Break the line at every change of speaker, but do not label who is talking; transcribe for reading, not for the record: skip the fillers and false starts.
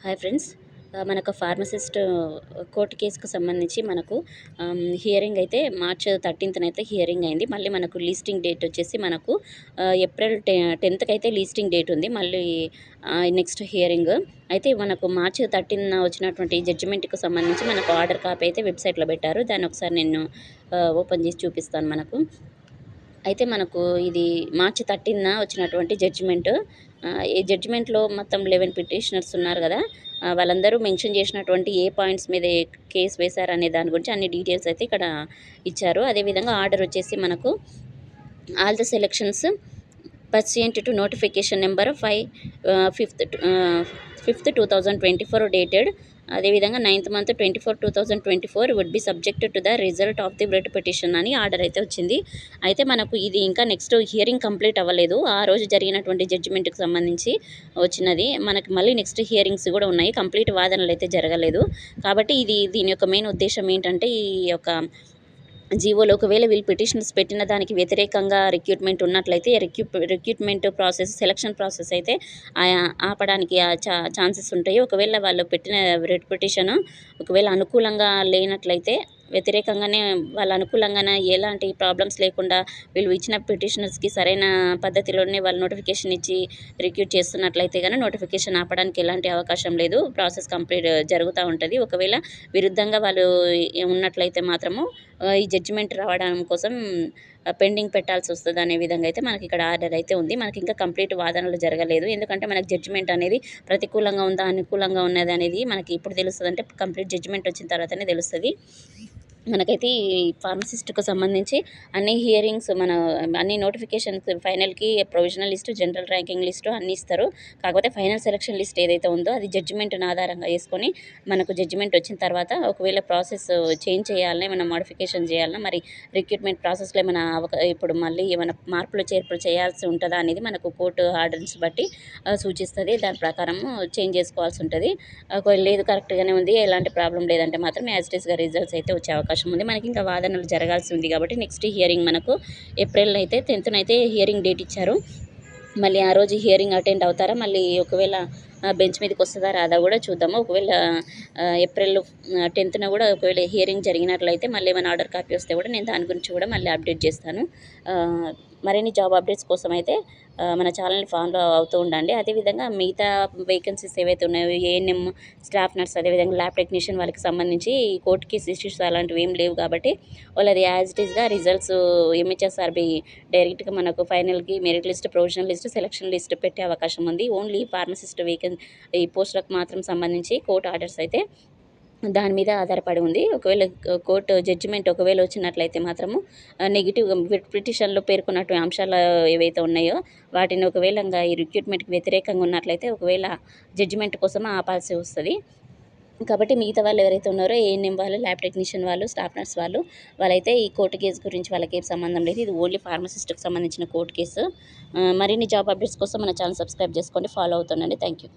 Hi friends, మనకు pharmacist court కేసుకు సంబంధించి మనకు హియరింగ్ అయితే మార్చ్ 13th అయితే హియరింగ్ అయింది. మళ్ళీ మనకు లీస్టింగ్ డేట్ వచ్చేసి మనకు ఏప్రిల్ 10th అయితే లీస్టింగ్ డేట్ ఉంది. మళ్ళీ నెక్స్ట్ హియరింగ్ అయితే మనకు మార్చ్ 13 వచ్చినటువంటి జడ్జిమెంట్కి సంబంధించి మనకు ఆర్డర్ కాపీ అయితే వెబ్సైట్లో పెట్టారు. దాన్ని ఒకసారి నేను ఓపెన్ చేసి చూపిస్తాను మనకు. అయితే మనకు ఇది మార్చ్ 13 వచ్చినటువంటి జడ్జిమెంట్. ఈ జడ్జిమెంట్లో మొత్తం 11 పిటిషనర్స్ ఉన్నారు కదా, వాళ్ళందరూ మెన్షన్ చేసినటువంటి ఏ పాయింట్స్ మీద కేసు వేశారనే దాని గురించి అన్ని డీటెయిల్స్ అయితే ఇక్కడ ఇచ్చారు. అదేవిధంగా ఆర్డర్ వచ్చేసి మనకు all the selections pursuant to notification number 5th 2024 dated అదేవిధంగా 9th month 2024 would be subject to the result of the writ petition అని ఆర్డర్ అయితే వచ్చింది. అయితే మనకు ఇది ఇంకా నెక్స్ట్ హియరింగ్ కంప్లీట్ అవ్వలేదు. ఆ రోజు జరిగినటువంటి జడ్జిమెంట్కి సంబంధించి వచ్చినది. మనకి మళ్ళీ నెక్స్ట్ హియరింగ్స్ కూడా ఉన్నాయి. కంప్లీట్ వాదనలు అయితే జరగలేదు. కాబట్టి దీని యొక్క మెయిన్ ఉద్దేశం ఏంటంటే, ఈ యొక్క జీవోలో ఒకవేళ వీళ్ళు పిటిషన్స్ పెట్టిన దానికి వ్యతిరేకంగా రిక్రూట్మెంట్ ఉన్నట్లయితే రిక్రూట్మెంట్ ప్రాసెస్, సెలక్షన్ ప్రాసెస్ అయితే ఆపడానికి ఛాన్సెస్ ఉంటాయి. ఒకవేళ వాళ్ళు పెట్టిన రిట్ పిటిషన్ ఒకవేళ అనుకూలంగా లేనట్లయితే, వ్యతిరేకంగానే వాళ్ళ అనుకూలంగానే ఎలాంటి ప్రాబ్లమ్స్ లేకుండా వీళ్ళు ఇచ్చిన పిటిషనర్స్కి సరైన పద్ధతిలోనే వాళ్ళు నోటిఫికేషన్ ఇచ్చి రిక్రూట్ చేస్తున్నట్లయితే కానీ నోటిఫికేషన్ ఆపడానికి ఎలాంటి అవకాశం లేదు. ప్రాసెస్ కంప్లీట్ జరుగుతూ ఉంటుంది. ఒకవేళ విరుద్ధంగా వాళ్ళు ఉన్నట్లయితే మాత్రము ఈ జడ్జిమెంట్ రావడం కోసం పెండింగ్ పెట్టాల్సి వస్తుంది అనే విధంగా అయితే మనకి ఇక్కడ ఆర్డర్ అయితే ఉంది. మనకి ఇంకా కంప్లీట్ వాదనలు జరగలేదు. ఎందుకంటే మనకి జడ్జిమెంట్ అనేది ప్రతికూలంగా ఉందా అనుకూలంగా ఉన్నది అనేది మనకి ఇప్పుడు తెలుస్తుంది. అంటే కంప్లీట్ జడ్జిమెంట్ వచ్చిన తర్వాతనే తెలుస్తుంది. మనకైతే ఈ ఫార్మసిస్ట్కు సంబంధించి అన్ని హియరింగ్స్ అన్ని నోటిఫికేషన్స్ ఫైనల్కి provisional list, general ranking list అన్నీ ఇస్తారు. కాకపోతే ఫైనల్ సెలక్షన్ లిస్ట్ ఏదైతే ఉందో అది జడ్జిమెంట్ని ఆధారంగా వేసుకొని మనకు జడ్జిమెంట్ వచ్చిన తర్వాత ఒకవేళ ప్రాసెస్ చేంజ్ చేయాలన్నా, ఏమైనా మోడిఫికేషన్ చేయాలన్నా, మరి రిక్రూట్మెంట్ ప్రాసెస్లో ఏమైనా ఇప్పుడు మళ్ళీ ఏమైనా మార్పులు చేర్పులు చేయాల్సి ఉంటుందా అనేది మనకు కోర్టు ఆర్డర్స్ బట్టి సూచిస్తుంది. దాని ప్రకారం చేంజ్ చేసుకోవాల్సి ఉంటుంది. ఒకవేళ లేదు కరెక్ట్గానే ఉంది, ఎలాంటి ప్రాబ్లం లేదంటే మాత్రం యాజ్ ఇట్ ఈస్గా రిజల్ట్స్ అయితే వచ్చే అవకాశం ఉంది. మనకి ఇంకా వాదనలు జరగాల్సి ఉంది కాబట్టి నెక్స్ట్ హియరింగ్ మనకు ఏప్రిల్ అయితే 10th అయితే హియరింగ్ డేట్ ఇచ్చారు. మళ్ళీ ఆ రోజు హియరింగ్ అటెండ్ అవుతారా, మళ్ళీ ఒకవేళ బెంచ్ మీదకి వస్తుందా రాదా కూడా చూద్దాము. ఒకవేళ ఏప్రిల్ 10th కూడా ఒకవేళ హియరింగ్ జరిగినట్లయితే మళ్ళీ ఏమైనా ఆర్డర్ కాపీ వస్తే కూడా నేను దాని గురించి కూడా మళ్ళీ అప్డేట్ చేస్తాను. మరిన్ని జాబ్ అప్డేట్స్ కోసం అయితే మన ఛానల్ని ఫాలో అవుతూ ఉండండి. అదేవిధంగా మిగతా వేకెన్సీస్ ఏవైతే ఉన్నాయో ఏఎన్ఎం, స్టాఫ్ నర్స్, అదేవిధంగా ల్యాబ్ టెక్నీషియన్ వాళ్ళకి సంబంధించి కోర్టు కేసు ఇష్యూస్ అలాంటివి ఏం లేవు కాబట్టి వాళ్ళది యాజ్ ఇట్ ఈస్గా రిజల్ట్స్ ఎంహెచ్ఎస్ఆర్బి డైరెక్ట్గా మనకు ఫైనల్కి merit list, provisional list, selection list పెట్టే అవకాశం ఉంది. ఓన్లీ ఫార్మసిస్ట్ ఈ పోస్టులకు మాత్రం సంబంధించి కోర్టు ఆర్డర్స్ అయితే దాని మీద ఆధారపడి ఉంది. ఒకవేళ కోర్టు జడ్జిమెంట్ ఒకవేళ వచ్చినట్లయితే మాత్రము నెగిటివ్ పిటిషన్లో పేర్కొన్నటువంటి అంశాలు ఏవైతే ఉన్నాయో వాటిని ఒకవేళ ఈ రిక్రూట్మెంట్కి వ్యతిరేకంగా ఉన్నట్లయితే ఒకవేళ జడ్జిమెంట్ కోసం ఆపాల్సి వస్తుంది. కాబట్టి మిగతా వాళ్ళు ఎవరైతే ఉన్నారో ఏఎన్ఎం వాళ్ళు, ల్యాబ్ టెక్నీషియన్ వాళ్ళు, స్టాఫ్ నర్స్ వాళ్ళైతే ఈ కోర్టు కేసు గురించి వాళ్ళకి ఏం సంబంధం లేదు. ఇది ఓన్లీ ఫార్మసిస్ట్కి సంబంధించిన కోర్టు కేసు. మరిన్ని జాబ్ అప్డేట్స్ కోసం మన ఛానల్ సబ్స్క్రైబ్ చేసుకోండి, ఫాలో అవుతుండండి. Thank you.